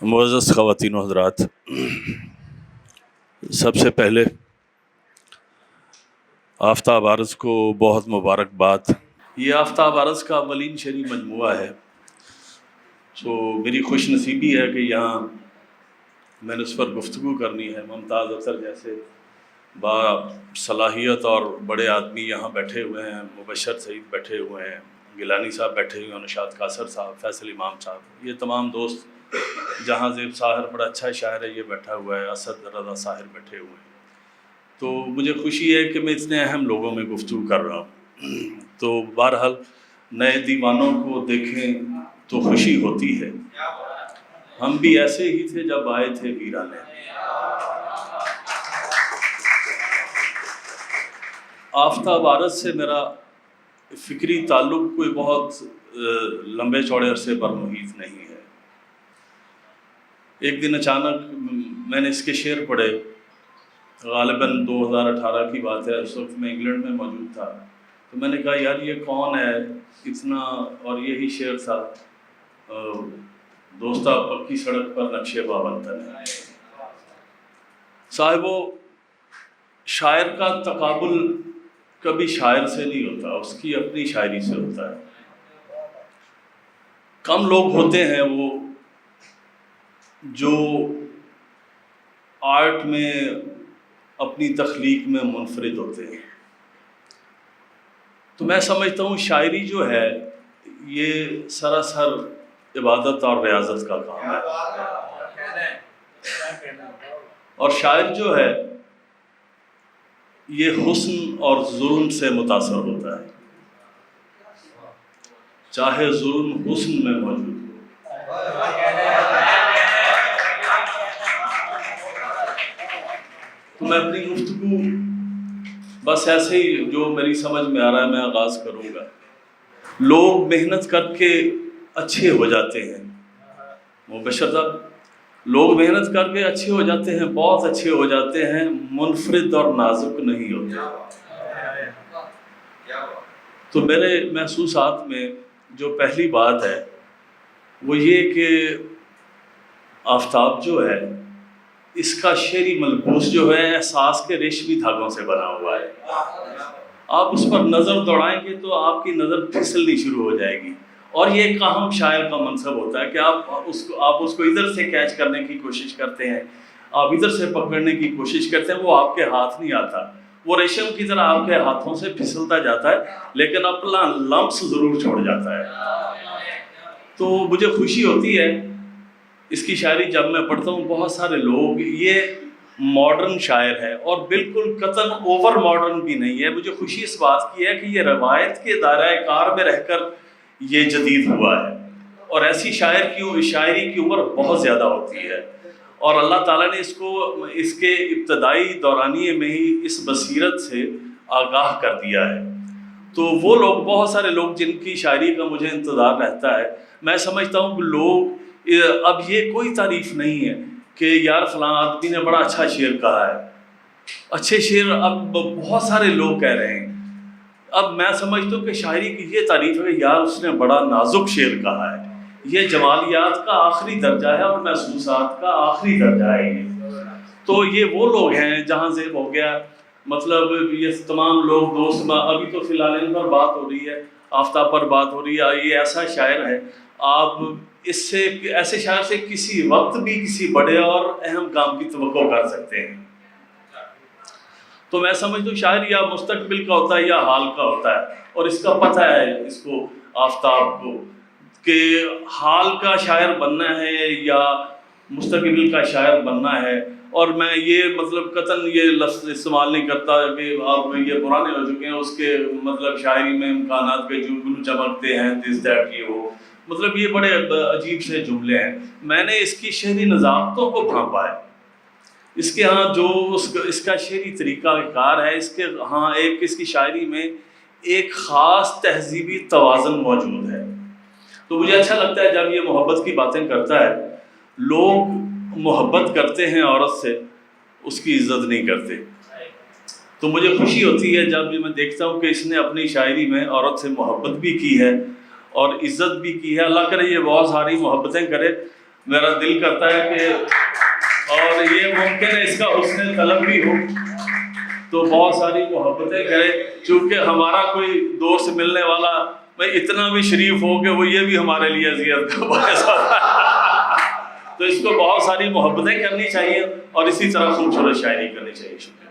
معزز خواتین و حضرات، سب سے پہلے آفتاب عرض کو بہت مبارکباد۔ یہ آفتاب عرض کا اولین شرعی مجموعہ ہے، تو میری خوش نصیبی ہے کہ یہاں میں نے اس پر گفتگو کرنی ہے۔ ممتاز اختر جیسے با صلاحیت اور بڑے آدمی یہاں بیٹھے ہوئے ہیں، مبشر سعید بیٹھے ہوئے ہیں، گیلانی صاحب بیٹھے ہوئے ہیں، نشاط قاصر صاحب، فیصل امام صاحب، یہ تمام دوست، جہاں زیب ساحر بڑا اچھا شاعر ہے، یہ بیٹھا ہوا ہے، اسد رضا ساحر بیٹھے ہوئے ہیں۔ تو مجھے خوشی ہے کہ میں اتنے اہم لوگوں میں گفتگو کر رہا ہوں۔ تو بہرحال نئے دیوانوں کو دیکھیں تو خوشی ہوتی ہے، ہم بھی ایسے ہی تھے جب آئے تھے ویرانے۔ آفتاب عرض سے میرا فکری تعلق کوئی بہت لمبے چوڑے عرصے پر محیط نہیں ہے۔ ایک دن اچانک میں نے اس کے شعر پڑھے، غالباً 2018 کی بات ہے، اس وقت میں انگلینڈ میں موجود تھا۔ تو میں نے کہا یار یہ کون ہے اتنا، اور یہی شعر تھا، دوستہ پکی سڑک پر نقشے پابندن ہے۔ صاحبو، شاعر کا تقابل کبھی شاعر سے نہیں ہوتا، اس کی اپنی شاعری سے ہوتا ہے۔ کم لوگ ہوتے ہیں وہ جو آرٹ میں اپنی تخلیق میں منفرد ہوتے ہیں۔ تو میں سمجھتا ہوں شاعری جو ہے یہ سراسر عبادت اور ریاضت کا کام ہے، اور شاعر جو ہے یہ حسن اور ظلم سے متاثر ہوتا ہے، چاہے ظلم حسن میں موجود ہو۔ تو میں اپنی گفتگو بس ایسے ہی جو میری سمجھ میں آ رہا ہے میں آغاز کروں گا۔ لوگ محنت کر کے اچھے ہو جاتے ہیں، مبشر صاحب، لوگ محنت کر کے اچھے ہو جاتے ہیں، بہت اچھے ہو جاتے ہیں، منفرد اور نازک نہیں ہوتے۔ تو میرے محسوسات میں جو پہلی بات ہے وہ یہ کہ آفتاب جو ہے اس کا شعری ملبوس جو ہے احساس کے ریشمی دھاگوں سے بنا ہوا ہے۔ آپ اس پر نظر دوڑائیں گے تو آپ کی نظر پھسلنی شروع ہو جائے گی، اور یہ ایک اہم شاعر کا منصب ہوتا ہے کہ آپ اس کو ادھر سے کیچ کرنے کی کوشش کرتے ہیں، آپ ادھر سے پکڑنے کی کوشش کرتے ہیں، وہ آپ کے ہاتھ نہیں آتا، وہ ریشم کی طرح آپ کے ہاتھوں سے پھسلتا جاتا ہے، لیکن اپنا لمس ضرور چھوڑ جاتا ہے۔ تو مجھے خوشی ہوتی ہے اس کی شاعری جب میں پڑھتا ہوں، بہت سارے لوگ یہ ماڈرن شاعر ہے اور بالکل قطعاً اوور ماڈرن بھی نہیں ہے۔ مجھے خوشی اس بات کی ہے کہ یہ روایت کے دائرۂ کار میں رہ کر یہ جدید ہوا ہے، اور ایسی شاعری کی عمر بہت زیادہ ہوتی ہے، اور اللہ تعالیٰ نے اس کو اس کے ابتدائی دورانیے میں ہی اس بصیرت سے آگاہ کر دیا ہے۔ تو وہ لوگ، بہت سارے لوگ جن کی شاعری کا مجھے انتظار رہتا ہے، میں سمجھتا ہوں کہ لوگ اب یہ کوئی تعریف نہیں ہے کہ یار فلاں آدمی نے بڑا اچھا شعر کہا ہے۔ اچھے شعر اب بہت سارے لوگ کہہ رہے ہیں۔ اب میں سمجھتا ہوں کہ شاعری کی یہ تعریف ہے کہ یار اس نے بڑا نازک شعر کہا ہے۔ یہ جمالیات کا آخری درجہ ہے اور محسوسات کا آخری درجہ ہے یہ۔ تو یہ وہ لوگ ہیں، جہاں زیب ہو گیا، مطلب یہ تمام لوگ دوست، ابھی تو فی الحال ان پر بات ہو رہی ہے، آفتاب پر بات ہو رہی ہے، یہ ایسا شاعر ہے، آپ اس سے ایسے شاعر سے کسی وقت بھی کسی بڑے اور اہم کام کی توقع کر سکتے ہیں۔ تو میں سمجھتا ہوں شاعر یا مستقبل کا ہوتا ہے یا حال کا ہوتا ہے، اور اس کا پتہ ہے اس کو، آفتاب کو، کہ حال کا شاعر بننا ہے یا مستقبل کا شاعر بننا ہے۔ اور میں یہ مطلب قطعاً یہ لفظ استعمال نہیں کرتا کہ آپ یہ پرانے ہو چکے ہیں، اس کے مطلب شاعری میں امکانات کے جگنو چمکتے ہیں، دس دیٹ کی وہ، مطلب یہ بڑے عجیب سے جملے ہیں۔ میں نے اس کی شعری نزاکتوں کو بھانپا ہے، اس کے ہاں جو اس کا شعری طریقہ کار ہے، اس کے ہاں ایک اس کی شاعری میں ایک خاص تہذیبی توازن موجود ہے۔ تو مجھے اچھا لگتا ہے جب یہ محبت کی باتیں کرتا ہے۔ لوگ محبت کرتے ہیں عورت سے، اس کی عزت نہیں کرتے۔ تو مجھے خوشی ہوتی ہے جب میں دیکھتا ہوں کہ اس نے اپنی شاعری میں عورت سے محبت بھی کی ہے اور عزت بھی کی ہے۔ اللہ کرے یہ بہت ساری محبتیں کرے، میرا دل کرتا ہے کہ، اور یہ ممکن ہے اس کا حسن طلب بھی ہو تو بہت ساری محبتیں کرے، چونکہ ہمارا کوئی دوست ملنے والا میں اتنا بھی شریف ہو کہ وہ یہ بھی ہمارے لیے اذیت کا باعث ہوتا ہے، تو اس کو بہت ساری محبتیں کرنی چاہیے اور اسی طرح خوبصورت شاعری کرنی چاہیے. شکریہ.